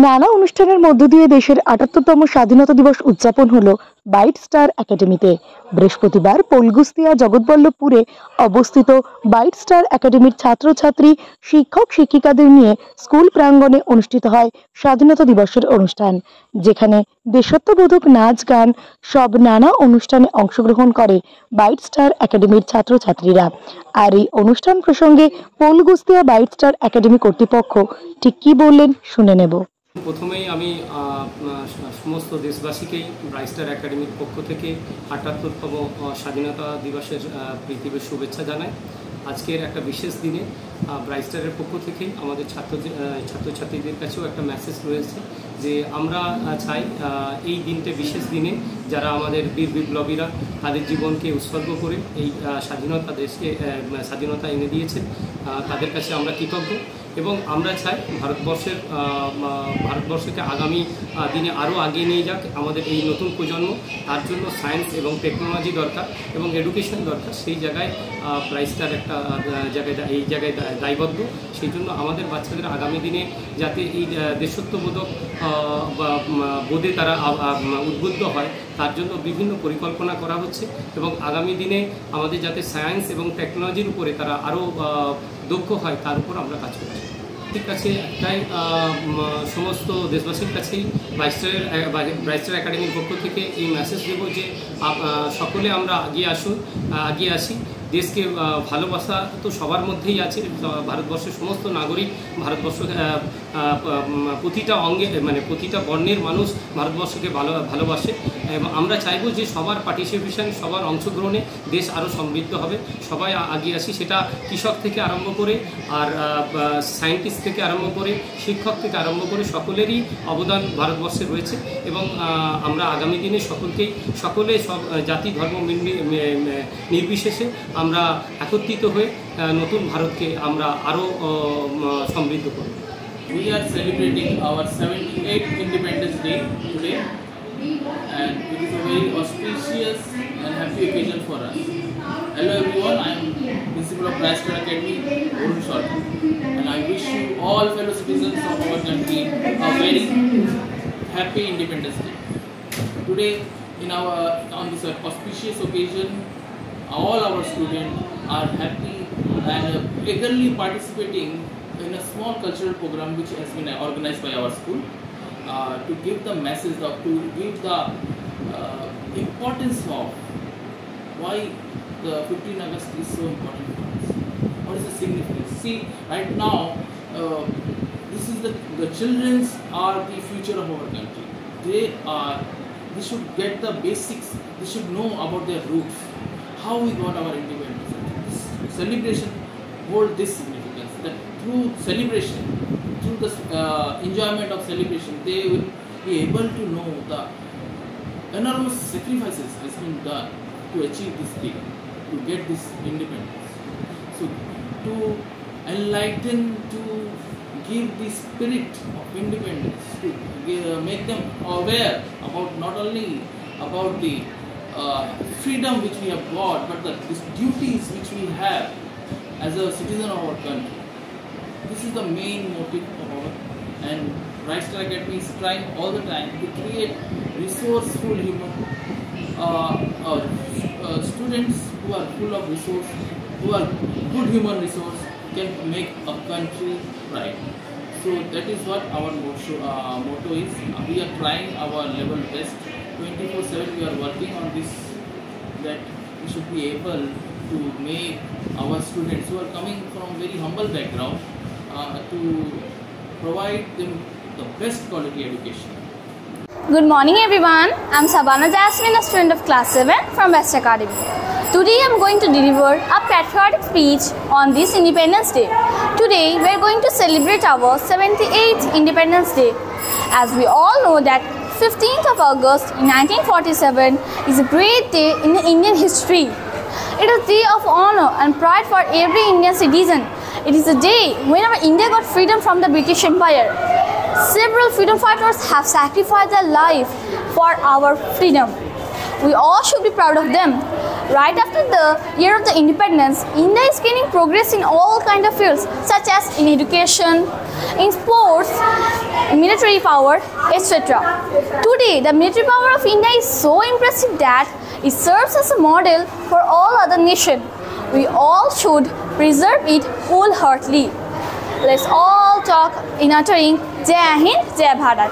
নানা অনুষ্ঠানের মধ্য দিয়ে দেশের ৭৮তম স্বাধীনতা দিবস উদযাপন হলো বাইট স্টার একাডেমিতে। বৃহস্পতিবার পলগুস্তিয়া জগৎবল্লভপুরে অবস্থিত বাইট স্টার একাডেমির ছাত্রছাত্রী, শিক্ষক শিক্ষিকাদের নিয়ে স্কুল প্রাঙ্গণে অনুষ্ঠিত হয় স্বাধীনতা দিবসের অনুষ্ঠান, যেখানে দেশাত্মবোধক নাচ গান সব নানা অনুষ্ঠানে অংশগ্রহণ করে বাইট স্টার একাডেমির ছাত্রছাত্রীরা। আর এই অনুষ্ঠান প্রসঙ্গে পলগুস্তিয়া বাইট স্টার একাডেমি কর্তৃপক্ষ ঠিক কি বললেন শুনে নেব। প্রথমেই আমি সমস্ত দেশবাসীকেই ব্রাইট স্টার একাডেমির পক্ষ থেকে ৭৮তম স্বাধীনতা দিবসের প্রীতির শুভেচ্ছা জানাই। আজকের একটা বিশেষ দিনে ব্রাইট স্টারের পক্ষ থেকে আমাদের ছাত্রছাত্রীদের কাছেও একটা মেসেজ রয়েছে যে আমরা চাই এই দিনটা, বিশেষ দিনে যারা আমাদের বীর বিপ্লবীরা তাদের জীবনকে উৎসর্গ করে এই দেশকে স্বাধীনতা এনে দিয়েছেন, তাদের কাছে আমরা কৃতজ্ঞ। এবং আমরা চাই ভারতবর্ষকে আগামী দিনে আরও এগিয়ে নিয়ে যাক আমাদের এই নতুন প্রজন্ম। তার জন্য সায়েন্স এবং টেকনোলজি দরকার এবং এডুকেশন দরকার। সেই জায়গায় ব্রাইট স্টার একটা জায়গায় দায়বদ্ধ। সেই জন্য আমাদের বাচ্চাদের আগামী দিনে যাতে এই দেশত্ববোধক বোধে তারা উদ্বুদ্ধ হয়, তার জন্য বিভিন্ন পরিকল্পনা করা হচ্ছে এবং আগামী দিনে আমাদের যাতে সায়েন্স এবং টেকনোলজির উপরে তারা আরও দক্ষ হয়, তার উপর আমরা কাজ করছি। ঠিক আছে, তাই সমস্ত দেশবাসীর কাছেই ব্রাইট স্টার একাডেমির পক্ষ থেকে এই মেসেজ দেব যে সকলে আমরা এগিয়ে আসি। দেশকে ভালোবাসা তো সবার মধ্যেই আছে। ভারতবর্ষের সমস্ত নাগরিক, ভারতবর্ষ প্রতিটা অঙ্গে প্রতিটা বর্ণের মানুষ ভারতবর্ষকে ভালোবাসে এবং আমরা চাইব যে সবার পার্টিসিপেশন, সবার অংশগ্রহণে দেশ আরও সমৃদ্ধ হবে। সবাই এগিয়ে আসি, সেটা কৃষক থেকে আরম্ভ করে আর সায়েন্টিস্ট থেকে আরম্ভ করে শিক্ষক থেকে আরম্ভ করে সকলেরই অবদান ভারতবর্ষে রয়েছে এবং আমরা আগামী দিনে সকলে সব জাতি ধর্ম নির্বিশেষে আমরা একত্রিত হয়ে নতুন ভারতকে আমরা আরও সমৃদ্ধ করব। We are celebrating our 78th Independence Day today, and it is a very auspicious and happy occasion for us. Hello everyone, I am Principal of Bright Star Academy, Arun Sharma, and I wish you all fellow citizens of our country a very happy Independence Day. Today, on this auspicious occasion, all our students are happy and eagerly participating in a small cultural program which has been organized by our school to give the message to give the importance of why the 15th August is so important for us. What is the significance? See, right now, the children are the future of our country. They should get the basics. They should know about their roots, how we got our independence. This celebration holds this significance, that through celebration, through the enjoyment of celebration, they will be able to know the enormous sacrifices has been done to achieve this day, to get this independence. So to enlighten, to give the spirit of independence, to make them aware about not only about the freedom which we have got, but the duties which we have as a citizen of our country. This is the main motive of our, and Bright Star Academy is trying all the time to create resourceful human students who are full of resource, who are good human resource, can make a country right. So that is what our motto is. We are trying our level best. 24/7 we are working on this, that we should be able to make our students who are coming from very humble background to provide them the best quality education. Good morning everyone, I am Sabana Jasmine, a student of class 7 from West Academy. Today I am going to deliver a patriotic speech on this Independence Day. Today we are going to celebrate our 78th Independence Day. As we all know that 15th of August 1947 is a great day in Indian history. It is a day of honor and pride for every Indian citizen. It is a day when our India got freedom from the British Empire. Several freedom fighters have sacrificed their life for our freedom. We all should be proud of them. Right after the year of the independence, India is gaining progress in all kinds of fields such as in education, in sports, military power, etc. Today, the military power of India is so impressive that it serves as a model for all other nations. We all should preserve it wholeheartedly. Let's all talk in uttering Jai Hind, Jai Bharat.